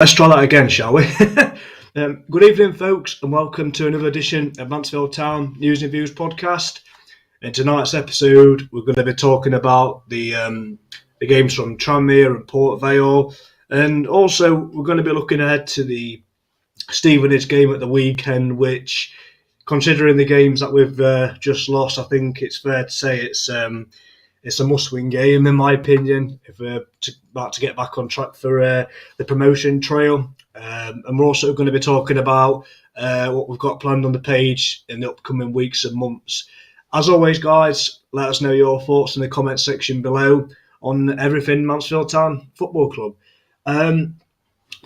Let's try that again, shall we? Good evening, folks, and welcome to another edition of Mansfield Town News and Views podcast. In tonight's episode, we're going to be talking about the games from Tranmere and Port Vale, and also we're going to be looking ahead to the Stevenage game at the weekend, which, considering the games that we've just lost, I think it's fair to say it's a must-win game, in my opinion, if we're about to get back on track for the promotion trail. And we're also going to be talking about what we've got planned on the page in the upcoming weeks and months. As always, guys, let us know your thoughts in the comment section below on everything Mansfield Town Football Club.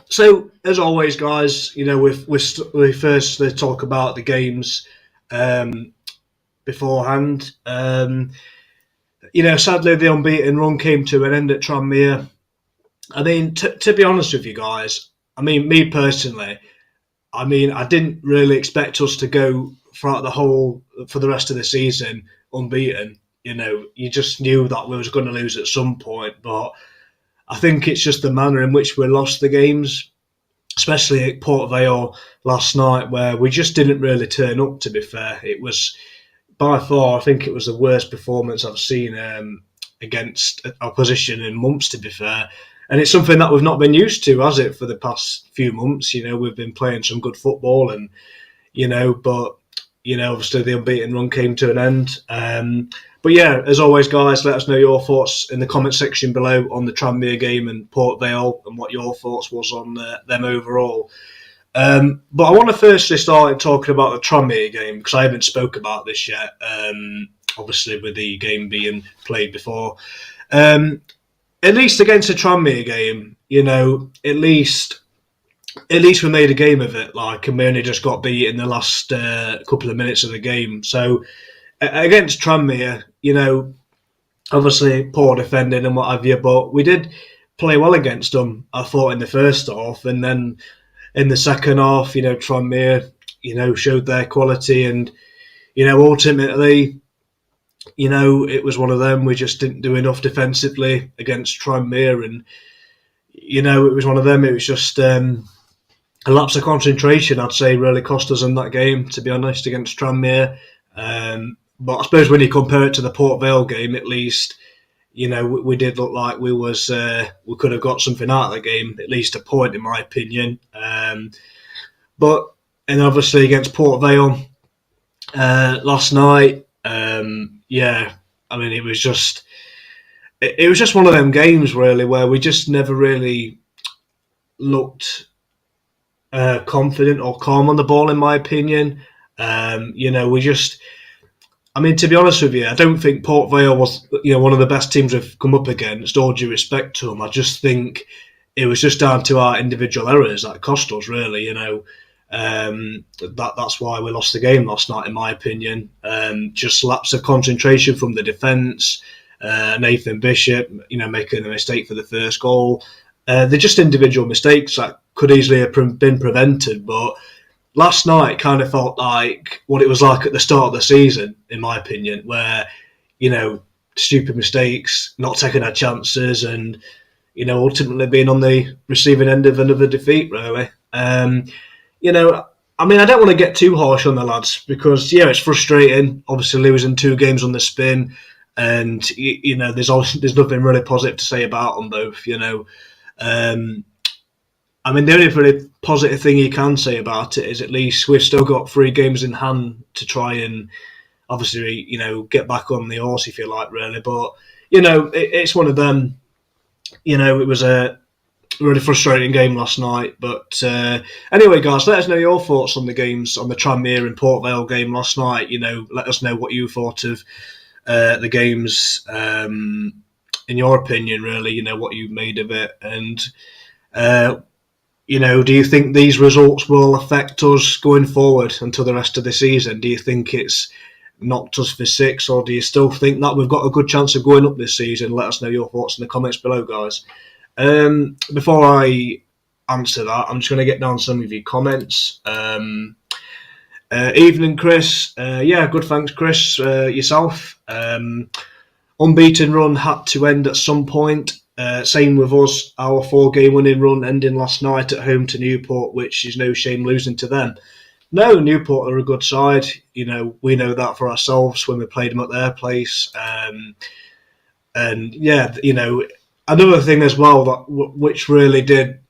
So, as always, guys, you know, we first talk about the games beforehand. Sadly, the unbeaten run came to an end at Tranmere. I mean, to be honest with you guys, me personally, I didn't really expect us to go for the rest of the season unbeaten. You know, you just knew that we was going to lose at some point, but I think it's just the manner in which we lost the games, especially at Port Vale last night, where we just didn't really turn up, to be fair. It was, by far, I think it was the worst performance I've seen against opposition in months, to be fair. And it's something that we've not been used to, has it, for the past few months? You know, we've been playing some good football and, obviously the unbeaten run came to an end. But yeah, as always, guys, let us know your thoughts in the comment section below on the Tranmere game and Port Vale and what your thoughts was on them overall. But I want to firstly start talking about the Tranmere game because I haven't spoke about this yet. Obviously, with the game being played before, at least against the Tranmere game, you know, at least we made a game of it. And we only just got beat in the last couple of minutes of the game. So against Tranmere, you know, obviously poor defending and what have you, but we did play well against them. I thought in the first half, and then in the second half, you know, Tranmere, you know, showed their quality and, you know, ultimately, you know, it was one of them. We just didn't do enough defensively against Tranmere and, you know, it was one of them. It was just a lapse of concentration, I'd say, really cost us in that game, to be honest, against Tranmere. But I suppose when you compare it to the Port Vale game, at least, you know, we did look like we could have got something out of the game, at least a point, in my opinion. And obviously against Port Vale last night, it was just one of them games really where we just never really looked confident or calm on the ball, in my opinion. To be honest with you, I don't think Port Vale was, you know, one of the best teams we've come up against, all due respect to them. I just think it was just down to our individual errors that cost us, really, you know. That's why we lost the game last night, in my opinion. Just lapse of concentration from the defence. Nathan Bishop, you know, making a mistake for the first goal. They're just individual mistakes that could easily have been prevented, but last night kind of felt like what it was like at the start of the season, in my opinion, where, you know, stupid mistakes, not taking our chances, and, you know, ultimately being on the receiving end of another defeat, really. I don't want to get too harsh on the lads because, yeah, it's frustrating, obviously losing 2 games on the spin, and, you know, there's nothing really positive to say about them both, you know. The only really positive thing you can say about it is at least we've still got 3 games in hand to try and obviously, you know, get back on the horse, if you like, really. But, you know, it's one of them. You know, it was a really frustrating game last night. But anyway, guys, let us know your thoughts on the games, on the Tranmere and Port Vale game last night. You know, let us know what you thought of the games, in your opinion, really, you know, what you made of it. And, you know, do you think these results will affect us going forward until the rest of the season? Do you think it's knocked us for 6, or do you still think that we've got a good chance of going up this season? Let us know your thoughts in the comments below, guys. Before I answer that, I'm just going to get down some of your comments. Evening, Chris. Yeah, good, thanks, Chris. Yourself? Unbeaten run had to end at some point. Same with us, our 4-game winning run ending last night at home to Newport, which is no shame losing to them. No, Newport are a good side. We know that for ourselves when we played them at their place. And yeah, another thing as well that which really did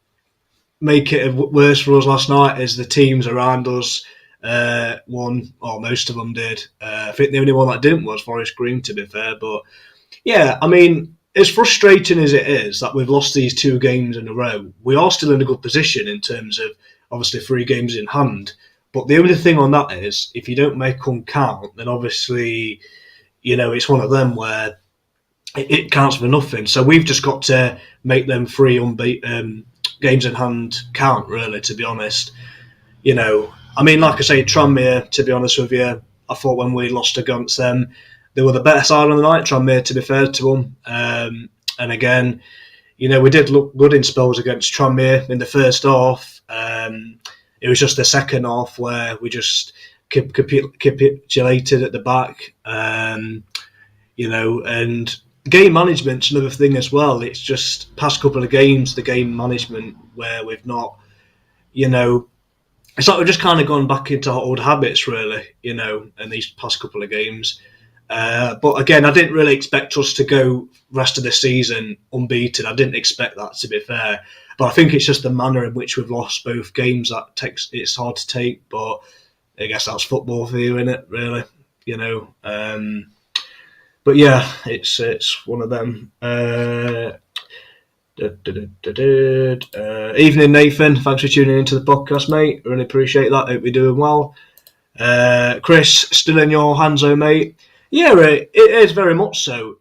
make it worse for us last night is the teams around us won, or most of them did. I think the only one that didn't was Forest Green, to be fair. But yeah, I mean, as frustrating as it is that we've lost these 2 games in a row, we are still in a good position in terms of obviously 3 games in hand. But the only thing on that is, if you don't make them count, then obviously, it's one of them where it counts for nothing. So we've just got to make them 3 games in hand count, really, to be honest. I mean, like I say, Tranmere, to be honest with you, I thought when we lost against them, they were the better side on the night, Tranmere, to be fair to them. And again, we did look good in spells against Tranmere in the first half. It was just the second half where we just capitulated at the back. And game management's another thing as well. It's just past couple of games, the game management where we've not, it's like we've just kind of gone back into our old habits, really, in these past couple of games. But again, I didn't really expect us to go rest of the season unbeaten. I didn't expect that, to be fair. But I think it's just the manner in which we've lost both games that it's hard to take. But I guess that's football for you, isn't it, really? But yeah, it's one of them. Evening, Nathan. Thanks for tuning into the podcast, mate. Really appreciate that. Hope you're doing well. Chris, still in your hands, though, mate? Yeah, it is very much so.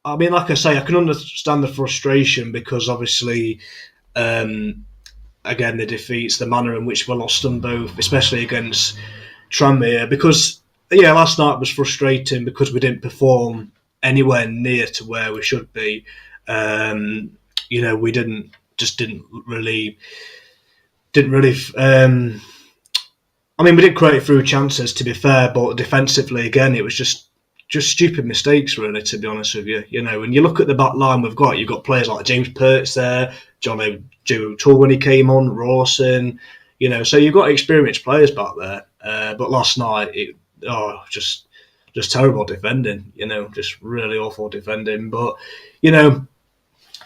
I mean, like I say, I can understand the frustration because obviously, again, the defeats, the manner in which we lost them both, especially against Tranmere, because yeah, last night was frustrating because we didn't perform anywhere near to where we should be. We didn't really. I mean, we did create through chances, to be fair, but defensively, again, it was just stupid mistakes, really, to be honest with you. When you look at the back line we've got, you've got players like James Pertz there, John O'Toole when he came on, Rawson, so you've got experienced players back there. But last night, just terrible defending, just really awful defending. But,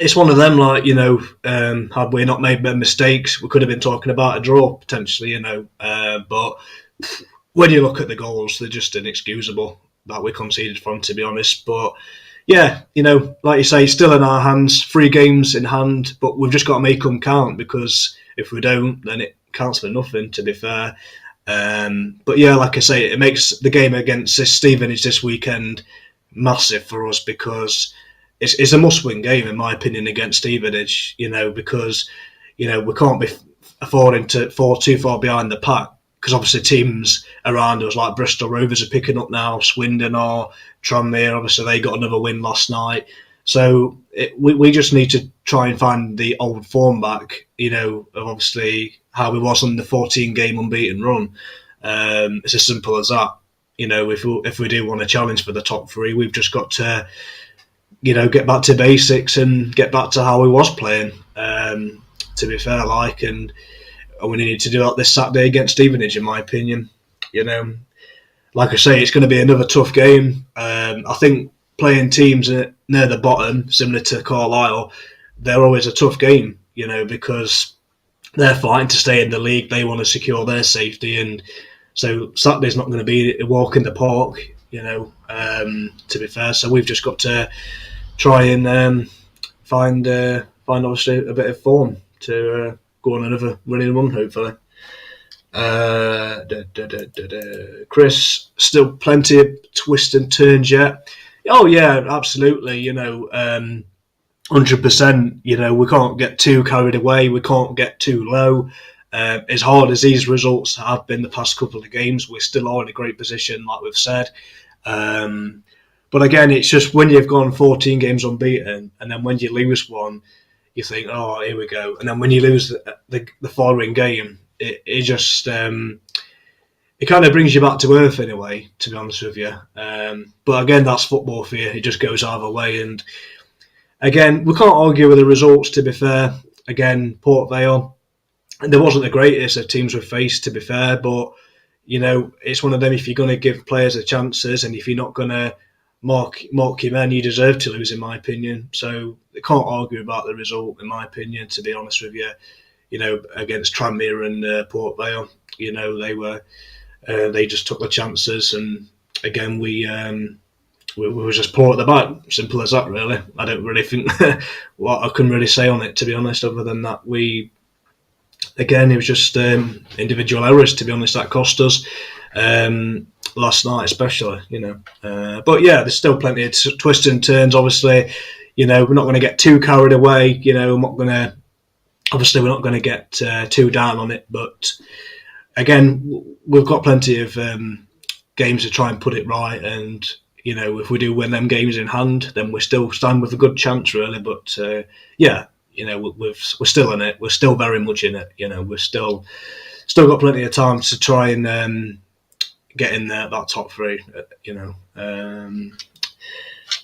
it's one of them, like, had we not made mistakes, we could have been talking about a draw, potentially, but when you look at the goals, they're just inexcusable that we conceded from, to be honest. But yeah, like you say, still in our hands, 3 games in hand, but we've just got to make them count, because if we don't, then it counts for nothing, to be fair. But yeah, like I say, it makes the game against Stevenage this weekend massive for us, because it's a must-win game, in my opinion, against Stevenage, because, we can't be affording to fall too far behind the pack, because obviously teams around us, like Bristol Rovers, are picking up now, Swindon or Tranmere, obviously they got another win last night. So we just need to try and find the old form back, of obviously how we was on the 14-game unbeaten run. It's as simple as that. If we do want to challenge for the top 3, we've just got to get back to basics and get back to how we was playing, to be fair, and we need to do that this Saturday against Stevenage, in my opinion. Like I say, it's going to be another tough game. I think playing teams near the bottom, similar to Carlisle, they're always a tough game, because they're fighting to stay in the league. They want to secure their safety, and so Saturday's not going to be a walk in the park, to be fair. So we've just got to try and find obviously a bit of form to go on another winning run, hopefully. Chris, still plenty of twists and turns yet. Oh yeah, absolutely. 100%. We can't get too carried away. We can't get too low. As hard as these results have been the past couple of games, we still are in a great position, like we've said. But again, it's just when you've gone 14 games unbeaten, and then when you lose one, you think, oh, here we go. And then when you lose the following game, it just it kind of brings you back to earth in a way, to be honest with you. But again, that's football for you. It just goes either way. And again, we can't argue with the results, to be fair. Again, Port Vale, there wasn't the greatest of teams we've faced, to be fair, but it's one of them. If you're going to give players the chances, and if you're not going to mark your men, you deserve to lose, in my opinion. So they can't argue about the result, in my opinion. To be honest with you, against Tranmere and Port Vale, they just took the chances, and again we were just poor at the back. Simple as that, really. I don't really think what I can really say on it, to be honest, other than that it was just individual errors, to be honest, that cost us last night, especially. But yeah, there's still plenty of twists and turns. Obviously, we're not going to get too carried away. We're not going to get too down on it. But again, we've got plenty of games to try and put it right. And if we do win them games in hand, then we still stand with a good chance, really. But yeah. We're still in it. We're still very much in it. We're still got plenty of time to try and get in there, that top three.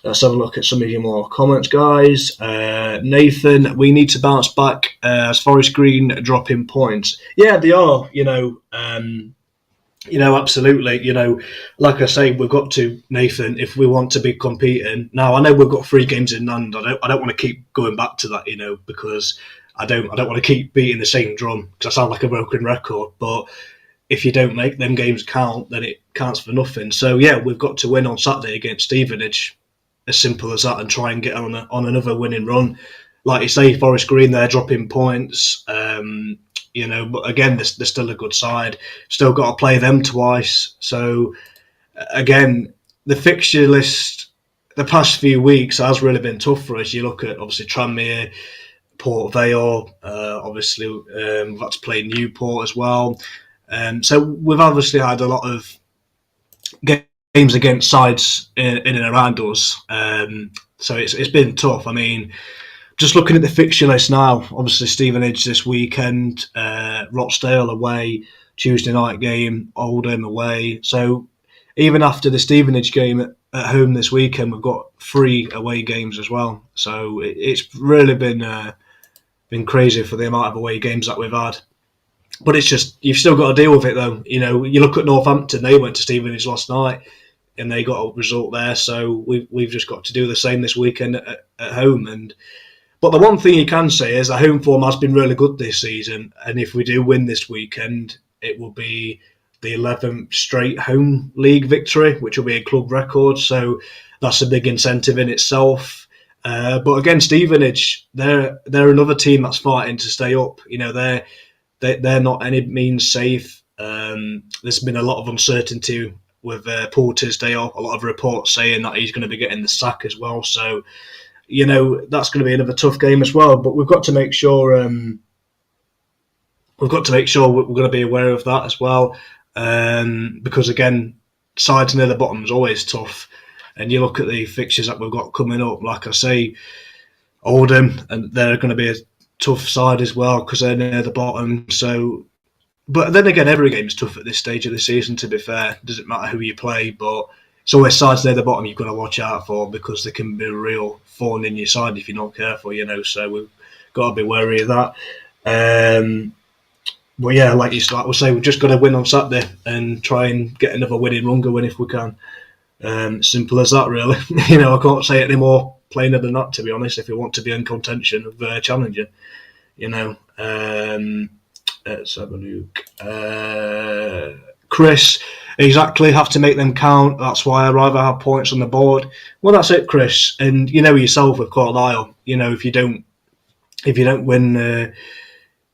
Let's have a look at some of your more comments, guys. Nathan, we need to bounce back as Forest Green dropping points. Yeah, they are. Absolutely. Like I say, we've got to, Nathan, if we want to be competing. Now, I know we've got 3 games in hand. I don't want to keep going back to that, because I don't want to keep beating the same drum, because I sound like a broken record. But if you don't make them games count, then it counts for nothing. So yeah, we've got to win on Saturday against Stevenage, as simple as that, and try and get on another winning run. Like you say, Forest Green, they're dropping points. But again, they're still a good side. Still got to play them twice. So again, the fixture list the past few weeks has really been tough for us. You look at obviously Tranmere, Port Vale. Obviously, we've had to play Newport as well. So we've obviously had a lot of games against sides in and around us. So it's been tough. I mean, just looking at the fixture list now, obviously Stevenage this weekend, Rochdale away, Tuesday night game, Oldham away. So even after the Stevenage game at home this weekend, we've got 3 away games as well. So it's really been crazy for the amount of away games that we've had. But it's just, you've still got to deal with it though. You look at Northampton, they went to Stevenage last night and they got a result there. So we've just got to do the same this weekend at home. But the one thing you can say is that home form has been really good this season, and if we do win this weekend, it will be the 11th straight home league victory, which will be a club record. So that's a big incentive in itself. But again, Stevenage, they're another team that's fighting to stay up. They're not any means safe. There's been a lot of uncertainty with Paul Tisdale. A lot of reports saying that he's going to be getting the sack as well. So that's going to be another tough game as well. But we've got to make sure we're going to be aware of that as well, because again, sides near the bottom is always tough. And you look at the fixtures that we've got coming up. Like I say, Oldham, and they're going to be a tough side as well because they're near the bottom. So, but then again, every game is tough at this stage of the season. To be fair, it doesn't matter who you play, but it's always sides near the bottom you've got to watch out for because they can be a real thorn in your side if you're not careful, So we've got to be wary of that. But yeah, like we say, we've just got to win on Saturday and try and get another winning run going if we can. Simple as that, really. I can't say it any more plainer than that, to be honest. If you want to be in contention of challenging, let's have a look. Chris, exactly, have to make them count. That's why I'd rather have points on the board. Well, that's it, Chris. And yourself with Carlisle. If you don't win,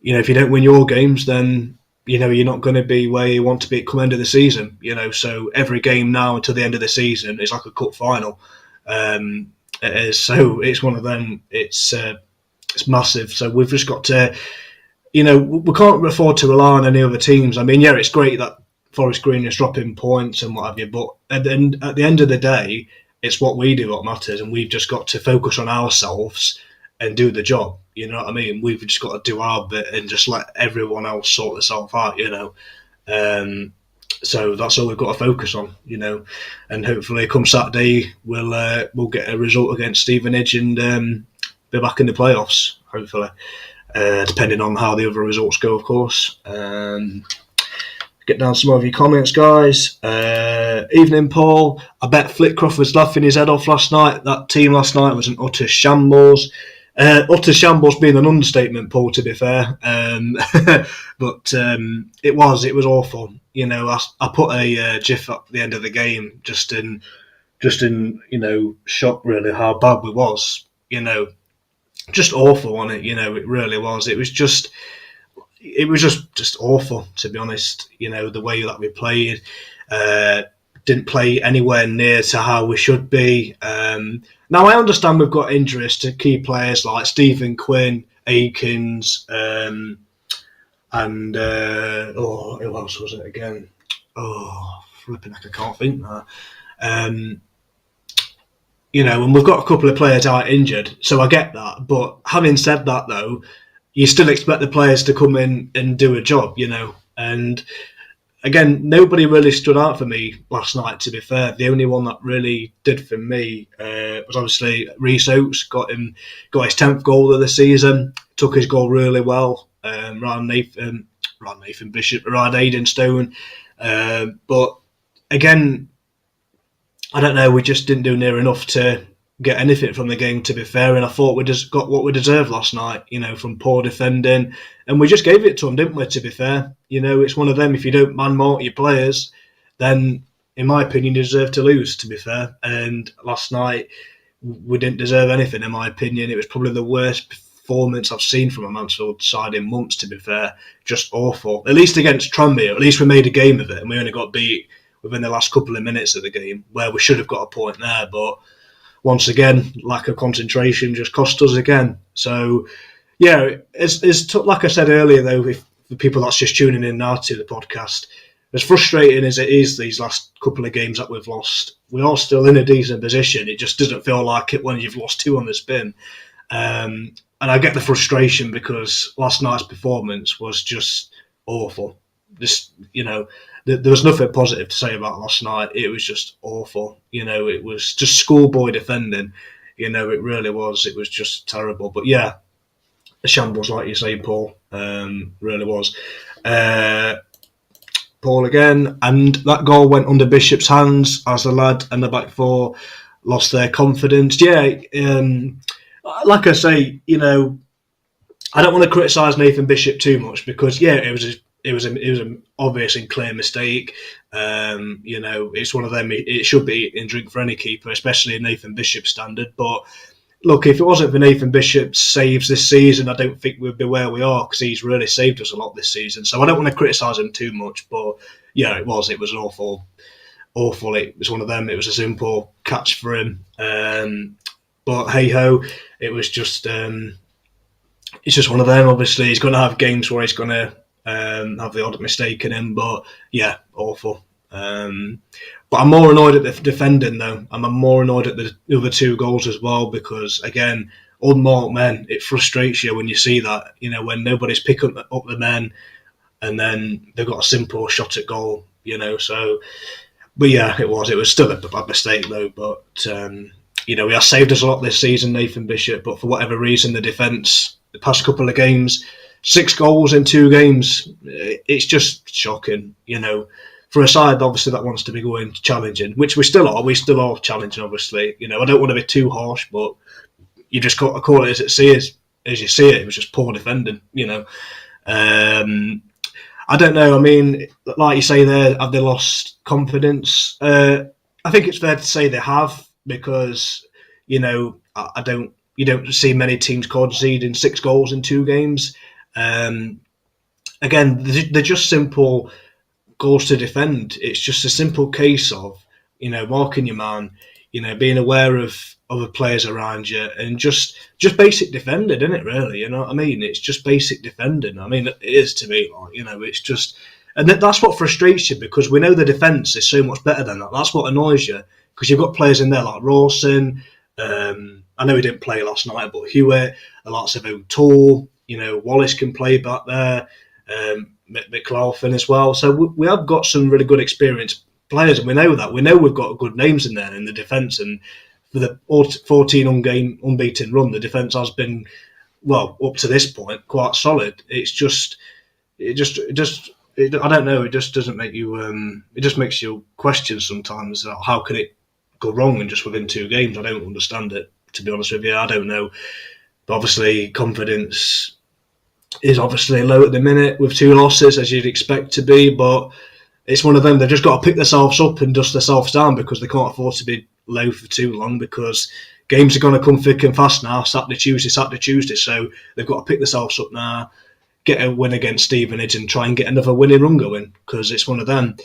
if you don't win your games, then you're not going to be where you want to be come end of the season. So every game now until the end of the season is like a cup final. It is. So it's one of them. It's massive. So we've just got to, we can't afford to rely on any other teams. I mean, yeah, it's great that Forest Green is dropping points and what have you, but at the end of the day, it's what we do what matters, and we've just got to focus on ourselves and do the job. You know what I mean? We've just got to do our bit and just let everyone else sort itself out. So that's all we've got to focus on. And hopefully, come Saturday, we'll get a result against Stevenage, and be back in the playoffs, hopefully, depending on how the other results go, of course. Get down some of your comments, guys. Evening, Paul. I bet Flitcroft was laughing his head off last night. That team last night was an utter shambles. Utter shambles being an understatement, Paul, to be fair. But it was awful. You know, I put a GIF at the end of the game just in shock, really, how bad we was. You know, just awful on it. You know, it really was. It was just awful, to be honest. You know, the way that we played, didn't play anywhere near to how we should be. Now, I understand we've got injuries to key players like Stephen Quinn, Akins, and who else was it again? Oh, flipping heck, I can't think now. You know, and we've got a couple of players out injured, so I get that. But having said that, though, you still expect the players to come in and do a job, you know. And again, nobody really stood out for me last night, to be fair. The only one that really did for me was obviously Rhys Oates. Got his 10th goal of the season. Took his goal really well. Ryan Adenstone. But again, I don't know, we just didn't do near enough to get anything from the game, to be fair, and I thought we just got what we deserved last night, you know, from poor defending, and we just gave it to them, didn't we, to be fair. You know, it's one of them, if you don't man-mark your players, then, in my opinion, you deserve to lose, to be fair, and last night, we didn't deserve anything, in my opinion. It was probably the worst performance I've seen from a Mansfield side in months, to be fair. Just awful. At least against Tranmere, at least we made a game of it, and we only got beat within the last couple of minutes of the game, where we should have got a point there, but once again, lack of concentration just cost us again. So, yeah, it's like I said earlier, though, if the people that's just tuning in now to the podcast, as frustrating as it is these last couple of games that we've lost, we are still in a decent position. It just doesn't feel like it when you've lost 2 on the spin. And I get the frustration because last night's performance was just awful. Just, you know, there was nothing positive to say about last night. It was just awful. You know, it was just schoolboy defending. You know, it really was. It was just terrible. But yeah, a shambles, like you say, Paul. Really was. Paul again. And that goal went under Bishop's hands as the lad and the back four lost their confidence. Yeah, like I say, you know, I don't want to criticise Nathan Bishop too much because, yeah, it was an obvious and clear mistake. You know, it's one of them. It should be in drink for any keeper, especially in Nathan Bishop's standard. But look, if it wasn't for Nathan Bishop's saves this season, I don't think we'd be where we are because he's really saved us a lot this season. So I don't want to criticise him too much. But yeah, it was awful. It was one of them. It was a simple catch for him. But hey ho, it was just. It's just one of them. Obviously, he's going to have games where he's going to have the odd mistake in him, but yeah, awful. But I'm more annoyed at the defending, though. I'm more annoyed at the other 2 goals as well because, again, unmarked men, it frustrates you when you see that, you know, when nobody's picking up the men and then they've got a simple shot at goal, you know, so. But yeah, it was still a bad mistake, though, but, you know, he has saved us a lot this season, Nathan Bishop, but for whatever reason, the defence, the past couple of games, 6 goals in 2 games. It's just shocking, you know. For a side, obviously, that wants to be going challenging, which we still are. We still are challenging, obviously. You know, I don't want to be too harsh, but you just got to call it as you see it. It was just poor defending, you know. I don't know. I mean, like you say there, have they lost confidence? I think it's fair to say they have because, you know, you don't see many teams conceding 6 goals in 2 games. Again, they're just simple goals to defend. It's just a simple case of, you know, marking your man, you know, being aware of other players around you, and just basic defending, isn't it? Really, you know what I mean? It's just basic defending. I mean, it is to me, like, you know, it's just, and that's what frustrates you because we know the defence is so much better than that. That's what annoys you because you've got players in there like Rawson. I know he didn't play last night, but Hewitt, the likes of O'Toole, you know, Wallace can play back there, McLaughlin as well. So we have got some really good experienced players, and we know that. We know we've got good names in there in the defence, and with a 14 unbeaten run, the defence has been, well, up to this point, quite solid. It's just, I don't know. It just doesn't make you. It just makes you question sometimes. How can it go wrong and just within 2 games? I don't understand it. To be honest with you, I don't know. But obviously, confidence is obviously low at the minute with 2 losses, as you'd expect to be. But it's one of them. They've just got to pick themselves up and dust themselves down, because they can't afford to be low for too long, because games are going to come thick and fast now. Saturday, Tuesday. So they've got to pick themselves up now, get a win against Stevenage, and try and get another winning run going, because it's one of them.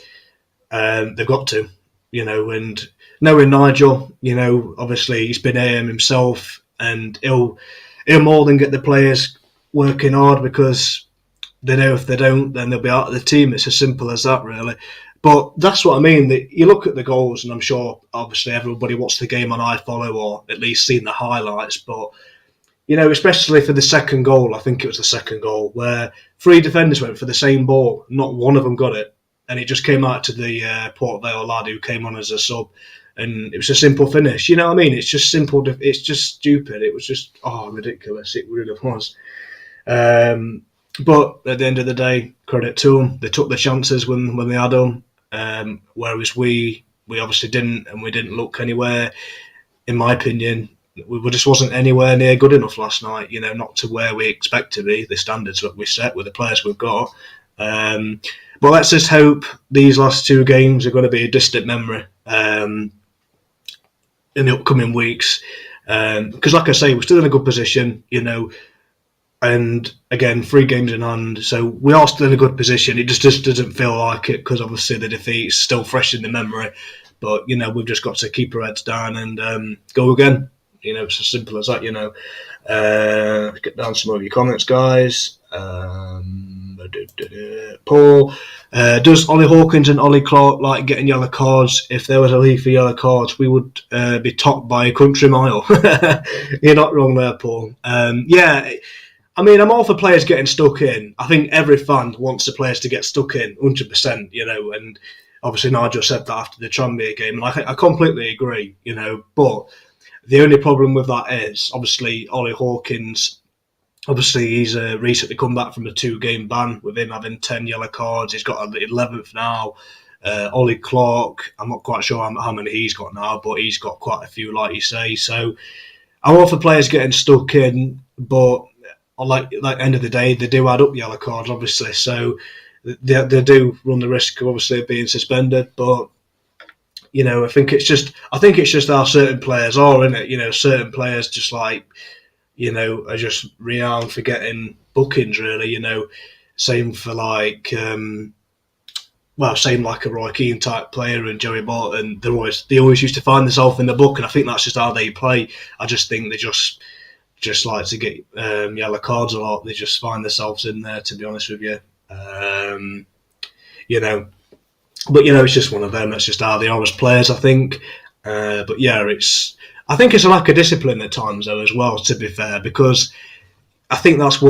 They've got to, and knowing Nigel, obviously he's been AM himself, and he'll more than get the players working hard, because they know if they don't, then they'll be out of the team. It's as simple as that, really. But that's what I mean. You look at the goals, and I'm sure, obviously, everybody watched the game on iFollow, or at least seen the highlights. But, especially for the second goal, I think it was the second goal, where 3 defenders went for the same ball. Not one of them got it. And it just came out to the Port Vale lad who came on as a sub. And it was a simple finish. You know what I mean? It's just simple. It's just stupid. It was just, ridiculous. It really was. But at the end of the day, credit to them. They took the chances when they had them. Whereas we obviously didn't, and we didn't look anywhere. In my opinion, we just wasn't anywhere near good enough last night. Not to where we expect to be, the standards that we set with the players we've got. But let's just hope these last 2 games are going to be a distant memory in the upcoming weeks. Because, like I say, we're still in a good position, and again, 3 games in hand, so we are still in a good position. It just doesn't feel like it, because obviously the defeat's still fresh in the memory. But we've just got to keep our heads down and go again. It's as simple as that. Get down some of your comments, guys. Paul, does Ollie Hawkins and Ollie Clark like getting yellow cards? If there was a league for yellow cards, we would be topped by a country mile. You're not wrong there, Paul. Yeah. I mean, I'm all for players getting stuck in. I think every fan wants the players to get stuck in, 100%, and obviously Nigel said that after the Tranmere game, and I completely agree, but the only problem with that is, obviously, Ollie Hawkins, obviously he's recently come back from a 2-game ban, with him having 10 yellow cards. He's got an 11th now. Ollie Clark, I'm not quite sure how many he's got now, but he's got quite a few, like you say. So I'm all for players getting stuck in, but like end of the day, they do add up yellow cards, obviously. So they do run the risk, obviously, of being suspended. But I think it's just how certain players are, isn't it? Certain players just are just renowned for getting bookings, really. Same for same like a Roy Keane type player and Joey Barton. They always used to find themselves in the book, and I think that's just how they play. I just think they just like to get yellow cards a lot. They just find themselves in there, to be honest with you. But it's just one of them. That's just how they are as players, I think. But yeah, I think it's a lack of discipline at times, though, as well, to be fair, because I think that's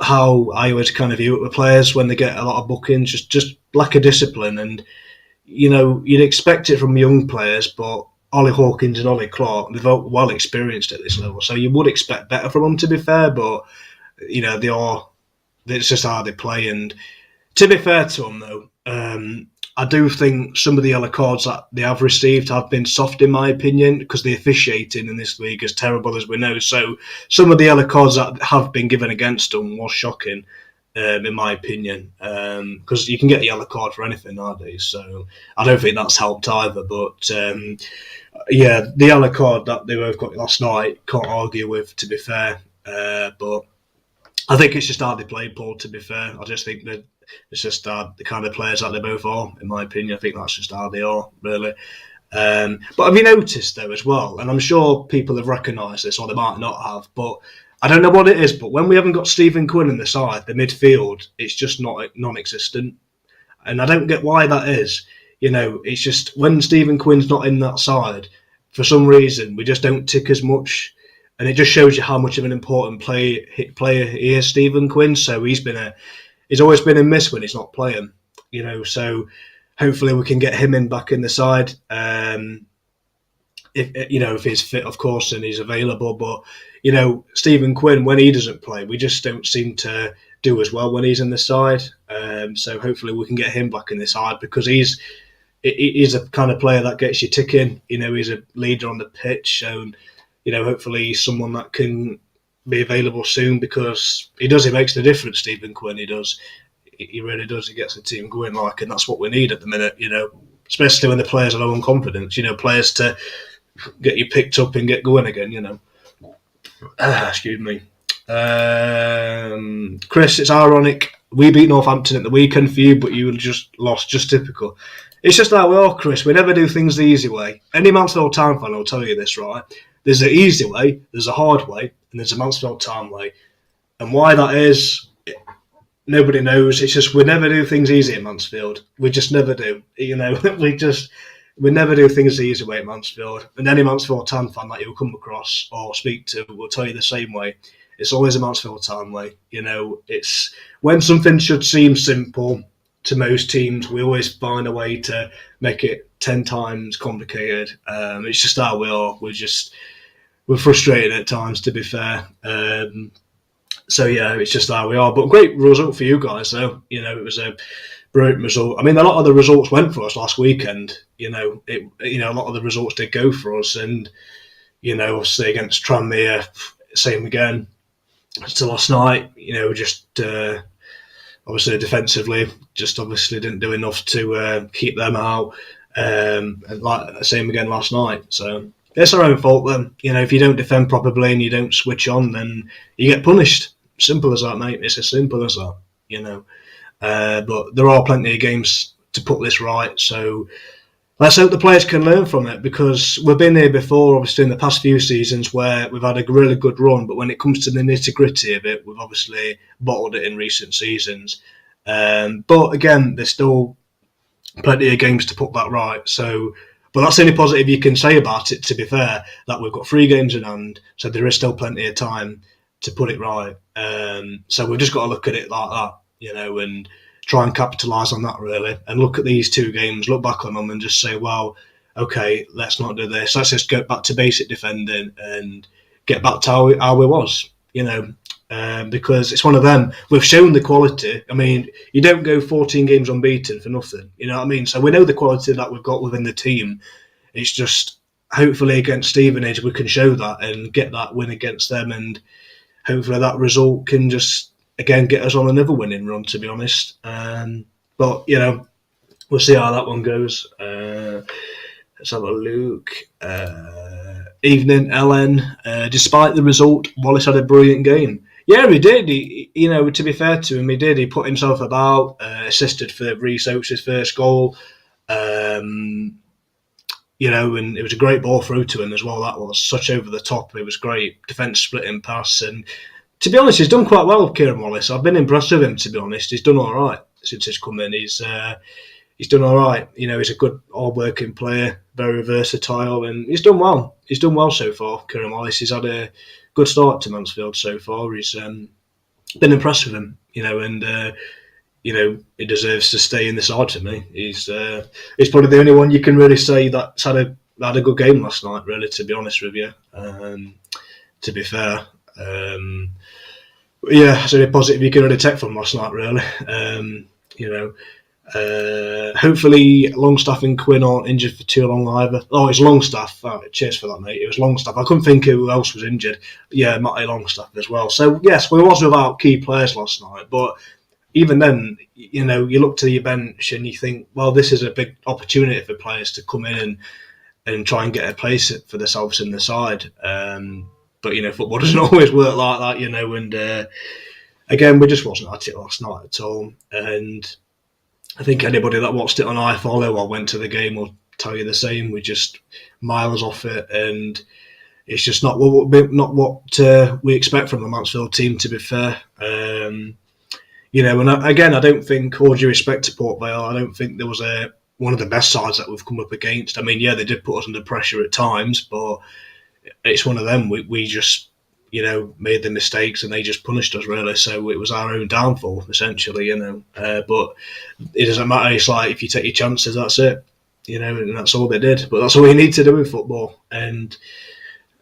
how I always kind of view it with players when they get a lot of bookings, just lack of discipline. And you'd expect it from young players, but Ollie Hawkins and Ollie Clark, they're well experienced at this level, so you would expect better from them, to be fair. But it's just how they play. And to be fair to them, though, I do think some of the yellow cards that they have received have been soft, in my opinion, because the officiating in this league is terrible, as we know. So some of the yellow cards that have been given against them was shocking, in my opinion, because you can get a yellow card for anything nowadays. So I don't think that's helped either. But yeah, the yellow card that they both got last night, can't argue with, to be fair. But I think it's just how they play, Paul, to be fair. I just think that it's just the kind of players that they both are, in my opinion. I think that's just how they are, really. But have you noticed, though, as well, and I'm sure people have recognised this, or they might not have, but I don't know what it is, but when we haven't got Stephen Quinn in the side, the midfield, it's just not non-existent. And I don't get why that is. It's just when Stephen Quinn's not in that side, for some reason, we just don't tick as much. And it just shows you how much of an important player he is, Stephen Quinn. So he's always been a miss when he's not playing. So hopefully we can get him back in the side. if he's fit, of course, and he's available. But Stephen Quinn, when he doesn't play, we just don't seem to do as well when he's in the side. So hopefully we can get him back in the side, because he's a kind of player that gets you ticking. He's a leader on the pitch, so hopefully he's someone that can be available soon, because he makes the difference. Stephen Quinn, he does. He really does. He gets the team going, and that's what we need at the minute. Especially when the players are low on confidence. Players to get you picked up and get going again. Excuse me. Chris, it's ironic. We beat Northampton at the weekend for you, but you just lost. Just typical. It's just like we are, Chris. We never do things the easy way. Any Mansfield Town fan will tell you this, right? There's an easy way, there's a hard way, and there's a Mansfield Town way. And why that is, nobody knows. It's just we never do things easy at Mansfield. We just never do. We never do things the easy way at Mansfield. And any Mansfield Town fan that you'll come across or speak to will tell you the same way. It's always a Mansfield Town way. It's when something should seem simple to most teams, we always find a way to make it 10 times complicated. It's just how we are. We're frustrated at times, to be fair. So yeah, it's just how we are. But great result for you guys, though. It was a brilliant result. I mean, a lot of the results went for us last weekend. A lot of the results did go for us, and obviously against Tranmere, same again. So last night, obviously defensively, just obviously didn't do enough to keep them out. And same again last night. So it's our own fault then. If you don't defend properly and you don't switch on, then you get punished. Simple as that, mate. It's as simple as that. But there are plenty of games to put this right. So let's hope the players can learn from it, because we've been here before, obviously, in the past few seasons where we've had a really good run, but when it comes to the nitty-gritty of it, we've obviously bottled it in recent seasons. But again, there's still plenty of games to put that right. But that's the only positive you can say about it, to be fair, that we've got 3 games in hand, so there is still plenty of time to put it right. So we've just got to look at it like that, and try and capitalise on that, really, and look at these 2 games, look back on them and just say, well, okay, let's not do this. Let's just go back to basic defending and get back to how we was, because it's one of them. We've shown the quality. I mean, you don't go 14 games unbeaten for nothing, you know what I mean? So we know the quality that we've got within the team. It's just, hopefully against Stevenage, we can show that and get that win against them, and hopefully that result can just, again, get us on another winning run, to be honest. But, we'll see how that one goes. Let's have a look. Evening, Ellen. Despite the result, Wallace had a brilliant game. Yeah, he did. To be fair to him, he did. He put himself about, assisted for Reece Oates' first goal. And it was a great ball through to him as well. That was such over the top. It was great. Defence splitting pass. And to be honest, he's done quite well, Kieran Wallace. I've been impressed with him, to be honest. He's done all right since he's come in. He's done all right. He's a good, hard-working player, very versatile, and he's done well. He's done well so far, Kieran Wallace. He's had a good start to Mansfield so far. He's been impressed with him, and he deserves to stay in the side to me. He's probably the only one you can really say that's had a good game last night, really, to be honest with you. To be fair. Yeah, so a positive you can really take from last night, really. Hopefully Longstaff and Quinn aren't injured for too long either. Oh, it's Longstaff. Oh, cheers for that, mate. It was Longstaff. I couldn't think who else was injured. Yeah, Matty Longstaff as well. So, yes, we was without key players last night, but even then, you look to your bench and you think, well, this is a big opportunity for players to come in and try and get a place for themselves in the side. But, football doesn't always work like that, and again, we just wasn't at it last night at all. And I think anybody that watched it on iFollow or went to the game will tell you the same. We're just miles off it, and it's just not what we expect from the Mansfield team, to be fair. And again, I don't think, all due respect to Port Vale, I don't think there was one of the best sides that we've come up against. I mean, yeah, they did put us under pressure at times, but it's one of them. We just, made the mistakes and they just punished us, really. So it was our own downfall, essentially, But it doesn't matter. It's like, if you take your chances, that's it. and that's all they did. But that's all you need to do in football. And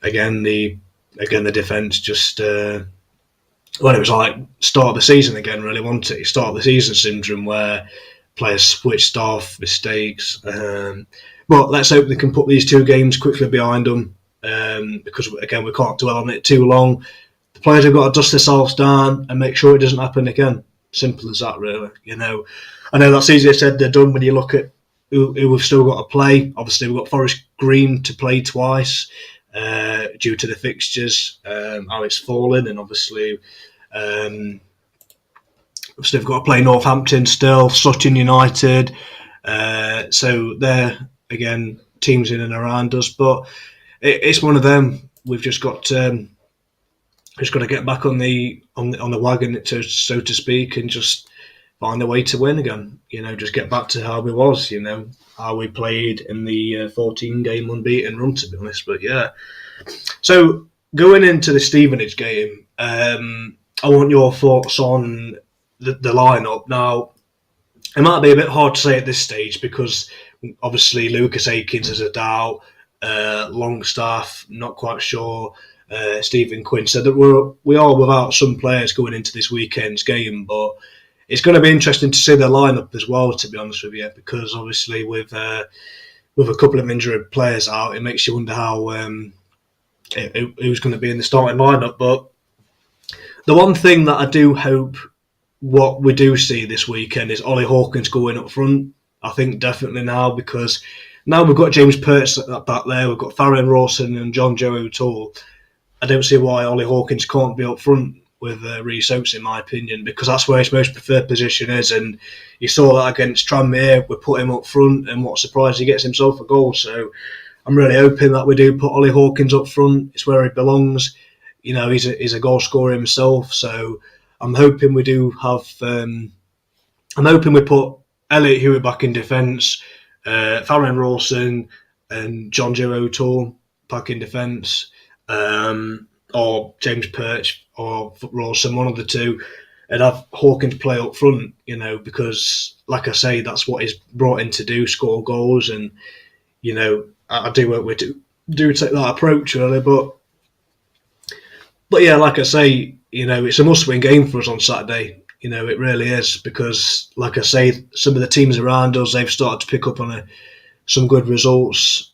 again, the defence just it was like start of the season again, really, wasn't it? Start of the season syndrome where players switched off, mistakes. But let's hope they can put these 2 games quickly behind them, because again, we can't dwell on it too long. The players have got to dust themselves down and make sure it doesn't happen again. Simple as that, really. I know that's easier said than done when you look at who we've still got to play. Obviously, we've got Forest Green to play twice due to the fixtures, how it's fallen, and obviously we've still got to play Northampton still, Sutton United. So they're, again, teams in and around us. But it's one of them. We've just got to get back on the wagon, so to speak, and just find a way to win again. Just get back to how we was. How we played in the 14-game unbeaten run, to be honest. But yeah. So going into the Stevenage game, I want your thoughts on the lineup. Now, it might be a bit hard to say at this stage because obviously Lucas Akins is a doubt, Longstaff not quite sure, Stephen Quinn said that we are without some players going into this weekend's game, but it's going to be interesting to see the lineup as well, to be honest with you, because obviously with a couple of injured players out, it makes you wonder how who's going to be in the starting lineup. But the one thing that I do hope what we do see this weekend is Ollie Hawkins going up front. I think definitely now, because now we've got James Perch back there, we've got Farron Rawson and John Joe O'Toole. I don't see why Ollie Hawkins can't be up front with Rhys Oates, in my opinion, because that's where his most preferred position is. And you saw that against Tranmere, we put him up front, and what a surprise, he gets himself a goal. So I'm really hoping that we do put Ollie Hawkins up front. It's where he belongs. He's a goal scorer himself, so I'm hoping we do have. I'm hoping we put Elliot Hewitt back in defence, Farron Rawson and John Joe O'Toole back in defence, or James Perch or Rawson, one of the two, and have Hawkins play up front. Because like I say, that's what he's brought in to do: score goals. And I do hope we do take that approach, really. But yeah, like I say, it's a must-win game for us on Saturday. It really is, because, like I say, some of the teams around us, they've started to pick up on some good results.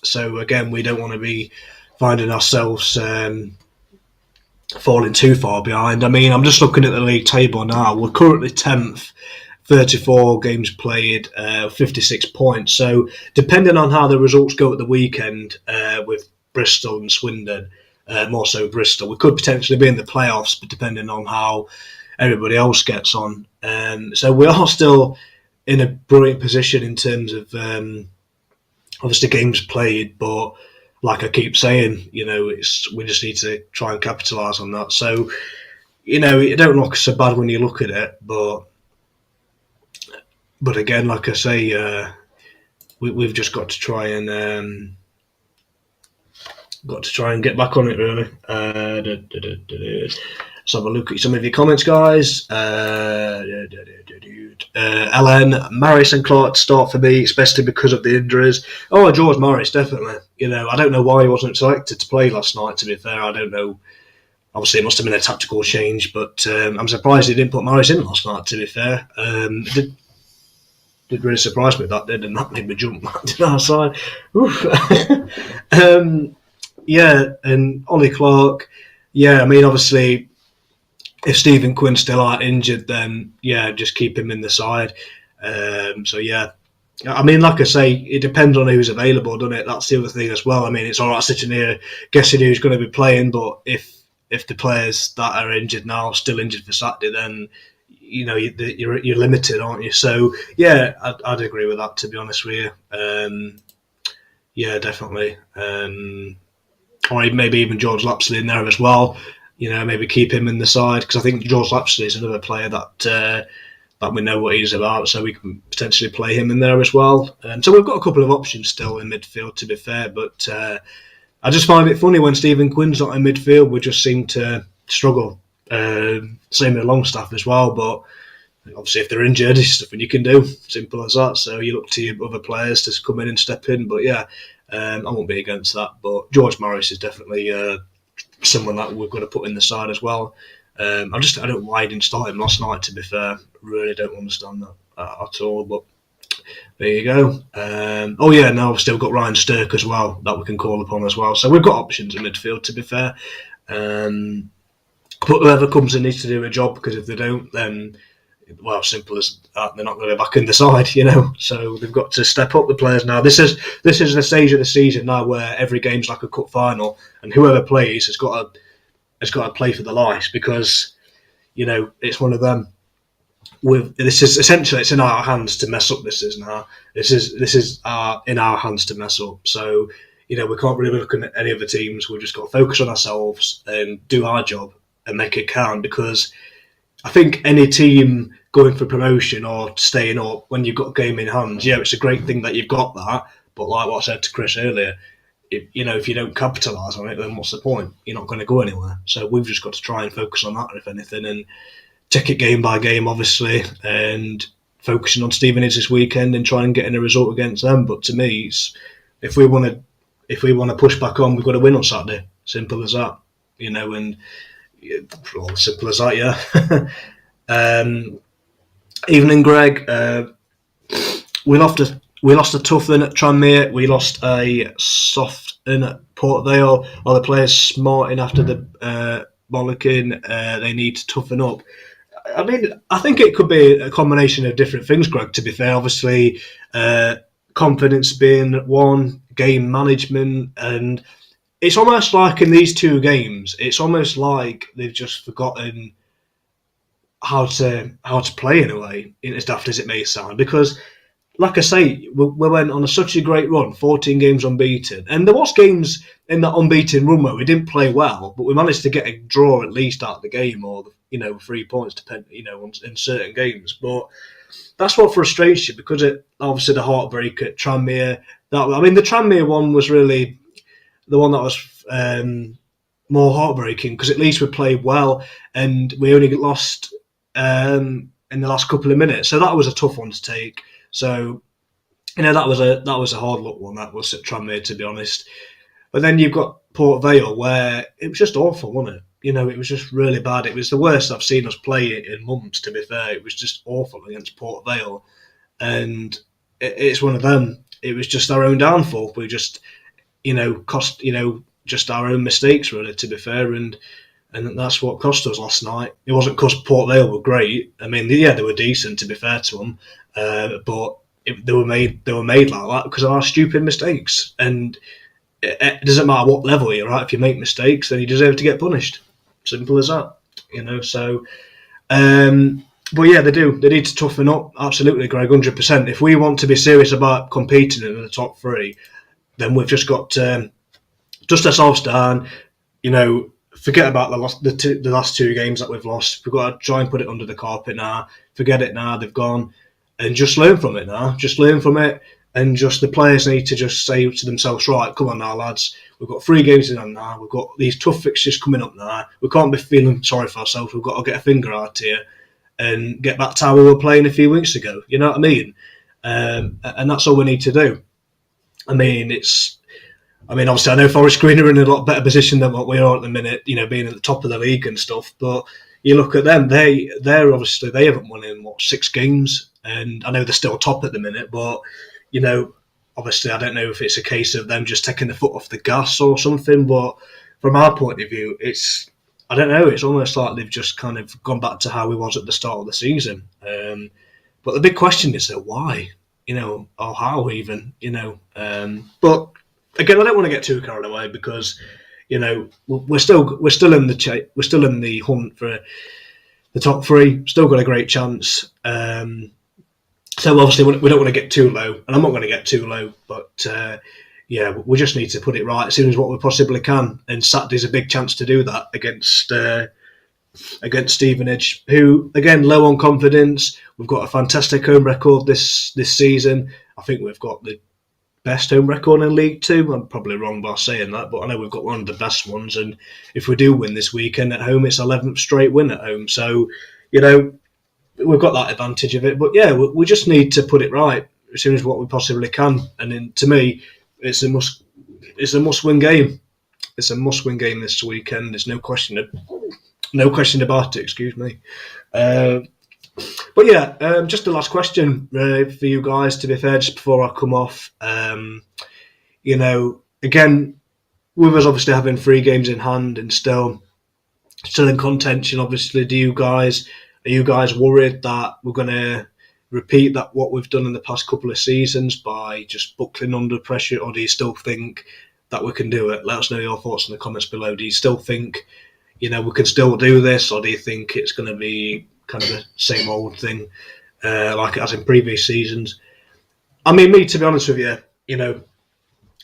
So, again, we don't want to be finding ourselves falling too far behind. I mean, I'm just looking at the league table now. We're currently 10th, 34 games played, 56 points. So, depending on how the results go at the weekend with Bristol and Swindon, more so Bristol, we could potentially be in the playoffs, but depending on how everybody else gets on. So we are still in a brilliant position in terms of obviously games played, but like I keep saying, we just need to try and capitalise on that. So, it don't look so bad when you look at it, but again, like I say, we've just got to try and get back on it, really. Let's have a look at some of your comments, guys. Ellen, Maris and Clark start for me, especially because of the injuries. Oh, George Morris, definitely. I don't know why he wasn't selected to play last night, to be fair. I don't know. Obviously, it must have been a tactical change, but I'm surprised he didn't put Morris in last night, to be fair. It did really surprise me that did, and that made me jump to our side. Yeah, and Ollie Clark. Yeah, I mean, obviously, if Stephen Quinn's still out injured, then yeah, just keep him in the side. So yeah, I mean, like I say, it depends on who's available, doesn't it? That's the other thing as well. I mean, it's all right sitting here guessing who's going to be playing, but if the players that are injured now are still injured for Saturday, then you're limited, aren't you? So yeah, I'd agree with that, to be honest with you. Yeah, definitely. Or maybe even George Lapsley in there as well. Maybe keep him in the side, because I think George Lapsley is another player that we know what he's about, so we can potentially play him in there as well. So we've got a couple of options still in midfield, to be fair, but I just find it funny when Stephen Quinn's not in midfield, we just seem to struggle. Same with Longstaff as well, but obviously, if they're injured, it's nothing you can do. Simple as that. So you look to your other players to come in and step in. But yeah, I won't be against that. But George Morris is definitely someone that we've got to put in the side as well. I don't know why he didn't start him last night. To be fair, really don't understand that at all. But there you go. Now we've still got Ryan Stirk as well that we can call upon as well. So we've got options in midfield. To be fair, but whoever comes in needs to do a job, because if they don't, then simple as that, they're not going to be back in the side, So they've got to step up the players now. This is the stage of the season now where every game's like a cup final, and whoever plays has got to play for the life, because it's one of them. This is essentially, it's in our hands to mess up. This is in our hands to mess up. So we can't really look at any other teams. We've just got to focus on ourselves and do our job and make it count, because I think any team going for promotion or staying up, when you've got a game in hand, it's a great thing that you've got that. But like what I said to Chris earlier, if you don't capitalise on it, then what's the point? You're not going to go anywhere. So we've just got to try and focus on that, if anything, and take it game by game, obviously, and focusing on Stevenage this weekend and try and getting a result against them. But to me, if we want to push back on, we've got to win on Saturday. Simple as that, and all simple as that, yeah. Evening, Greg. We lost a tough one at Tranmere. We lost a soft one at Port Vale. Are the players smarting after the bollocking? They need to toughen up. I mean, I think it could be a combination of different things, Greg, to be fair. Obviously, confidence being one, game management, and it's almost like in these two games, it's almost like they've just forgotten how to play in a way, as daft as it may sound. Because, like I say, we went on such a great run, 14 games unbeaten, and there was games in that unbeaten run where we didn't play well, but we managed to get a draw at least out of the game, or 3 points, in certain games. But that's what frustrates you, because obviously the heartbreak at Tranmere. The Tranmere one was really the one that was more heartbreaking, because at least we played well and we only lost in the last couple of minutes. So that was a tough one to take. So that was a hard luck one, that was at Tranmere, to be honest. But then you've got Port Vale, where it was just awful, wasn't it? It was just really bad. It was the worst I've seen us play in months, to be fair. It was just awful against Port Vale. And it's one of them. It was just our own downfall. We just, cost, just our own mistakes, really, to be fair. And that's what cost us last night. It wasn't because Port Vale were great. I mean, yeah, they were decent, to be fair to them. But they were made like that because of our stupid mistakes. And it doesn't matter what level you're at. If you make mistakes, then you deserve to get punished. Simple as that. So. But yeah, they do. They need to toughen up. Absolutely, Greg, 100%. If we want to be serious about competing in the top three, then we've just got to dust ourselves down. Forget about the last two games that we've lost. We've got to try and put it under the carpet now. Forget it now. They've gone, and just learn from it now. Just learn from it, and just the players need to just say to themselves, right, come on now, lads. We've got 3 games in hand now. We've got these tough fixtures coming up now. We can't be feeling sorry for ourselves. We've got to get a finger out here and get back to how we were playing a few weeks ago. You know what I mean? And that's all we need to do. Obviously, I know Forest Green are in a lot better position than what we are at the minute, being at the top of the league and stuff. But you look at them, they're obviously, they haven't won in, 6 games? And I know they're still top at the minute, but, obviously, I don't know if it's a case of them just taking the foot off the gas or something. But from our point of view, I don't know, it's almost like they've just kind of gone back to how we was at the start of the season. But the big question is why, or how even, But again, I don't want to get too carried away, because, we're still in the hunt for the top 3. Still got a great chance. So obviously we don't want to get too low, and I'm not going to get too low. But we just need to put it right as soon as what we possibly can. And Saturday's a big chance to do that against Stevenage, who, again, low on confidence. We've got a fantastic home record this season. I think we've got the best home record in League Two. I'm probably wrong by saying that, but I know we've got one of the best ones. And if we do win this weekend at home, it's 11th straight win at home. So, we've got that advantage of it. But yeah, we just need to put it right as soon as what we possibly can. And then, to me, it's a must-win game. It's a must-win game this weekend. There's no question about it. Excuse me. But yeah, just the last question for you guys. To be fair, just before I come off, again, with us obviously having 3 games in hand and still in contention. Obviously, are you guys worried that we're going to repeat that what we've done in the past couple of seasons by just buckling under pressure, or do you still think that we can do it? Let us know your thoughts in the comments below. Do you still think we can still do this, or do you think it's going to be kind of the same old thing like it has in previous seasons? I mean, me, to be honest with you,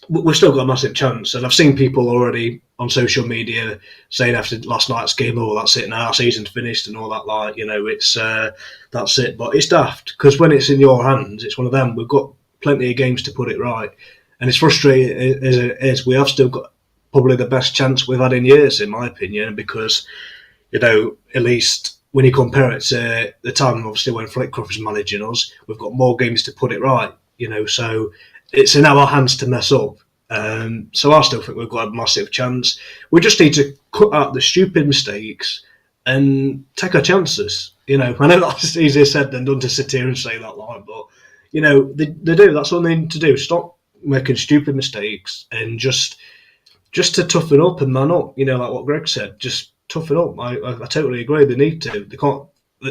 we've still got a massive chance, and I've seen people already on social media saying after last night's game, "Oh, that's it now, our season's finished," and all that. It's that's it. But it's daft, because when it's in your hands, it's one of them. We've got plenty of games to put it right, and it's frustrating as it is. We have still got probably the best chance we've had in years, in my opinion, because at least when you compare it to the time, obviously, when Flitcroft was managing us, we've got more games to put it right. So it's in our hands to mess up. So I still think we've got a massive chance. We just need to cut out the stupid mistakes and take our chances. I know that's easier said than done to sit here and say that line, but they do. That's all they need to do. Stop making stupid mistakes and just to toughen up and man up. Like what Greg said, just toughen up. I totally agree. They need to. They can't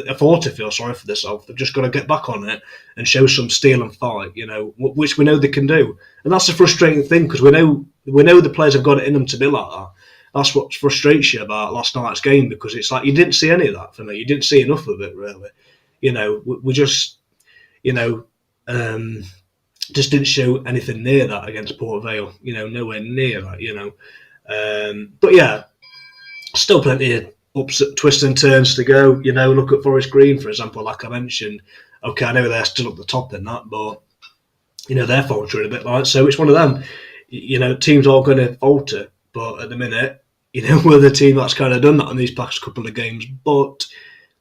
afford to feel sorry for themselves. They've just got to get back on it and show some steel and fight, which we know they can do. And that's the frustrating thing, because we know the players have got it in them to be like that. That's what frustrates you about last night's game, because it's like you didn't see any of that for me. You didn't see enough of it, really. We just, just didn't show anything near that against Port Vale. Nowhere near that. But yeah, still plenty of ups, twists and turns to go. Look at Forest Green, for example, like I mentioned. Okay, I know they're still at the top in that, but they're faltering a bit like. So it's one of them. Teams are going to falter, but at the minute, we're the team that's kind of done that in these past couple of games. But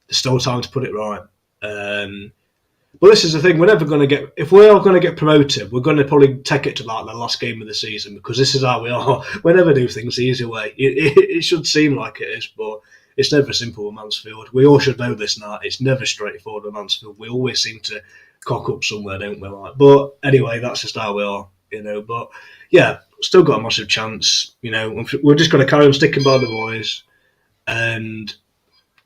there's still time to put it right. But this is the thing: we're never going to get. If we are going to get promoted, we're going to probably take it to like the last game of the season, because this is how we are. We never do things the easy way. It should seem like it is, but it's never simple with Mansfield. We all should know this now. It's never straightforward with Mansfield. We always seem to cock up somewhere, don't we? But anyway, that's just how we are, But yeah, still got a massive chance. We're just going to carry on sticking by the boys, and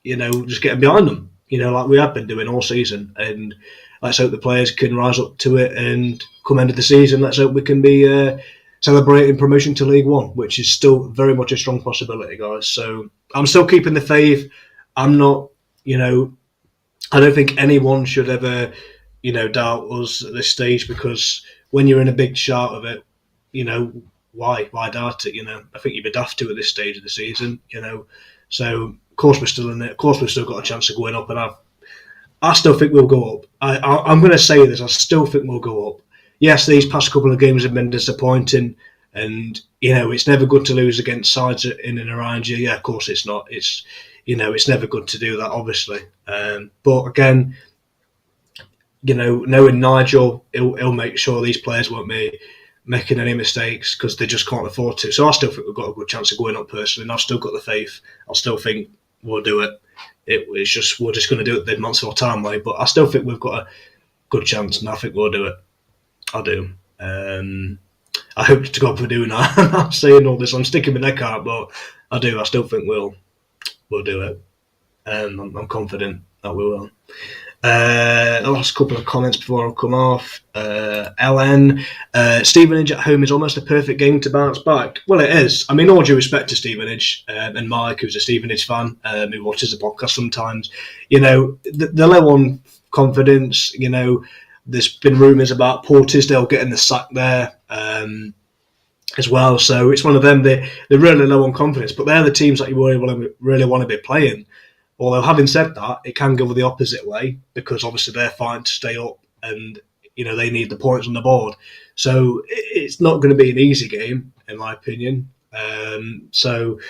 just getting behind them. Like we have been doing all season, and let's hope the players can rise up to it. And come end of the season, let's hope we can be celebrating promotion to League One, which is still very much a strong possibility, guys. So I'm still keeping the faith. I'm not, I don't think anyone should ever, doubt us at this stage, because when you're in a big shout of it, why doubt it? I think you'd be daft to at this stage of the season, So of course we're still in it. Of course we've still got a chance of going up, and I still think we'll go up. I'm going to say this. I still think we'll go up. Yes, these past couple of games have been disappointing, and it's never good to lose against sides in and around you. Yeah, of course it's not. It's it's never good to do that, obviously. But again, knowing Nigel, he'll make sure these players won't be making any mistakes, because they just can't afford to. So I still think we've got a good chance of going up personally, and I've still got the faith. I still think we'll do it. It's just we're just going to do it the Mansfield Town way, but I still think we've got a good chance, and I think we'll do it. I do. I hope to God we're doing that. I'm not saying all this. I'm sticking my neck out, but I do. I still think we'll do it. I'm confident that we will. The last couple of comments before I come off. LN, Stevenage at home is almost a perfect game to bounce back. Well, it is. I mean, all due respect to Stevenage and Mike, who's a Stevenage fan, who watches the podcast sometimes. The low on confidence. There's been rumours about Port Tisdale getting the sack there as well. So it's one of them. They're really low on confidence, but they're the teams that you really want to be playing. Although, having said that, it can go the opposite way, because obviously they're fighting to stay up, and they need the points on the board. So it's not going to be an easy game, in my opinion. So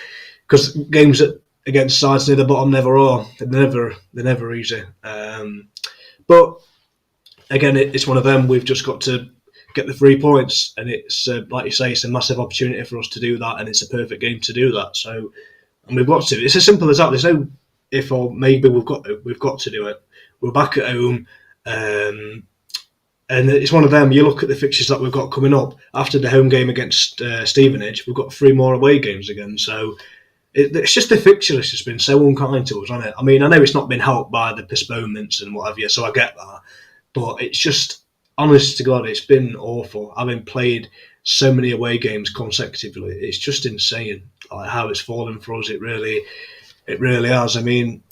because games at against sides near the bottom never are. They're never easy. But again, it's one of them. We've just got to get the 3 points, and it's like you say, it's a massive opportunity for us to do that, and it's a perfect game to do that. So, and we've got to. It's as simple as that. There's no if or maybe. We've got to do it. We're back at home, and it's one of them. You look at the fixtures that we've got coming up after the home game against Stevenage. We've got 3 more away games again. So it's just the fixture list has been so unkind to us, hasn't it? I mean, I know it's not been helped by the postponements and what have you, so I get that. But it's just, honest to God, it's been awful. Having played so many away games consecutively, it's just insane like how it's fallen for us. It really has. I mean,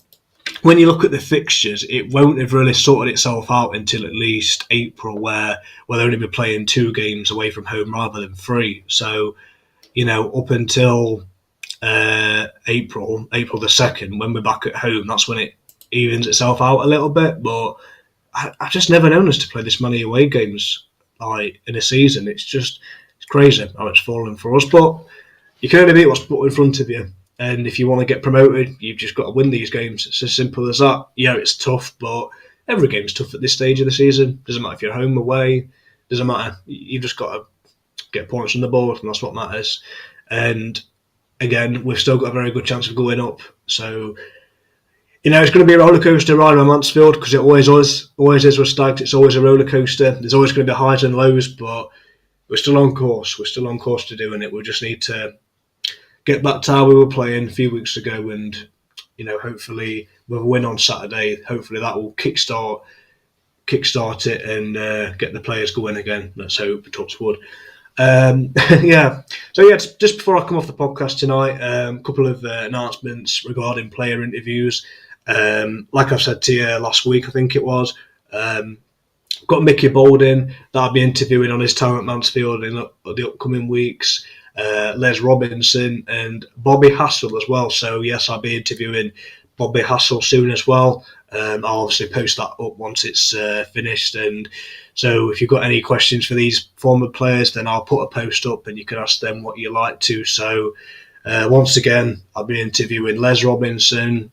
when you look at the fixtures, it won't have really sorted itself out until at least April, where they'll only be playing 2 games away from home rather than 3. So, up until April the 2nd, when we're back at home, that's when it evens itself out a little bit. But I've just never known us to play this many away games like in a season. It's crazy how it's fallen for us. But you can only beat what's put in front of you. And if you want to get promoted, you've just got to win these games. It's as simple as that. Yeah, it's tough, but every game's tough at this stage of the season. Doesn't matter if you're home, away. Doesn't matter. You've just got to get points on the board, and that's what matters. And again, we've still got a very good chance of going up. So, it's going to be a roller coaster ride on Mansfield, because it always is with Stags. It's always a roller coaster. There's always going to be highs and lows, but we're still on course. We're still on course to doing it. We just need to get back to how we were playing a few weeks ago, and hopefully with a win on Saturday, hopefully that will kickstart it and get the players going again. Let's hope, touch wood. Yeah. So just before I come off the podcast tonight, a couple of announcements regarding player interviews. Like I've said to you last week, I think it was, got Mickey Balding that I'll be interviewing on his time at Mansfield in the upcoming weeks. Les Robinson and Bobby Hassel as well. So yes, I'll be interviewing Bobby Hassel soon as well. I'll obviously post that up once it's finished. And so if you've got any questions for these former players, then I'll put a post up and you can ask them what you like to. So once again, I'll be interviewing Les Robinson,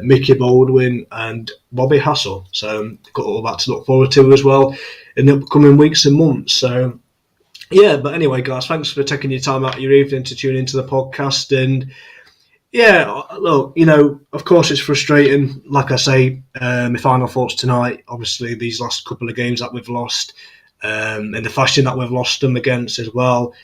Mickey Baldwin and Bobby Hassel. So got all that to look forward to as well in the upcoming weeks and months. So yeah, but anyway, guys, thanks for taking your time out of your evening to tune into the podcast. And yeah, look, of course it's frustrating. Like I say, my final thoughts tonight, obviously these last couple of games that we've lost, and the fashion that we've lost them against as well,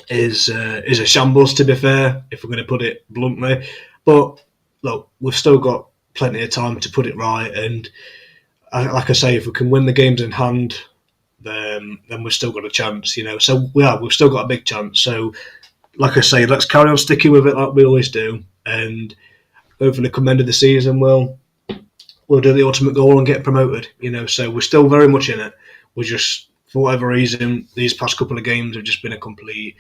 is a shambles, to be fair, if we're going to put it bluntly. But look, we've still got plenty of time to put it right. And like I say, if we can win the games in hand, then we've still got a chance, So we've still got a big chance. So, like I say, let's carry on sticking with it like we always do, and hopefully, come end of the season, we'll do the ultimate goal and get promoted. So we're still very much in it. We're just, for whatever reason, these past couple of games have just been a complete.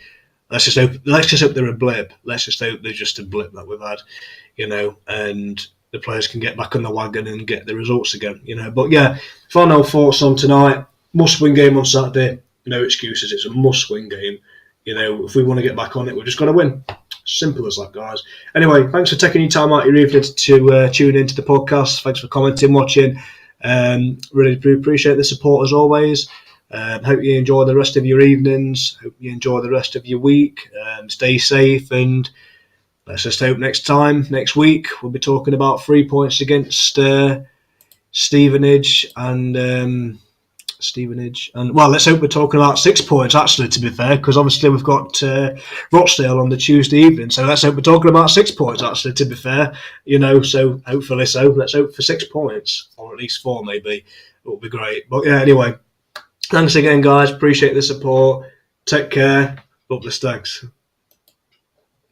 Let's just hope they're a blip. Let's just hope they're just a blip that we've had, and the players can get back on the wagon and get the results again, But yeah, final thoughts on tonight. Must-win game on Saturday. No excuses. It's a must-win game. If we want to get back on it, we've just got to win. Simple as that, guys. Anyway, thanks for taking your time out of your evening to tune into the podcast. Thanks for commenting, watching. Really appreciate the support as always. Hope you enjoy the rest of your evenings. Hope you enjoy the rest of your week. Stay safe, and let's just hope next week, we'll be talking about 3 points against Stevenage and well, let's hope we're talking about 6 points, actually, to be fair, because obviously we've got Rochdale on the Tuesday evening, so let's hope we're talking about 6 points, actually, to be fair, so hopefully let's hope for 6 points, or at least 4 maybe. It would be great. But yeah, anyway, thanks again, guys, appreciate the support, take care, up the Stags.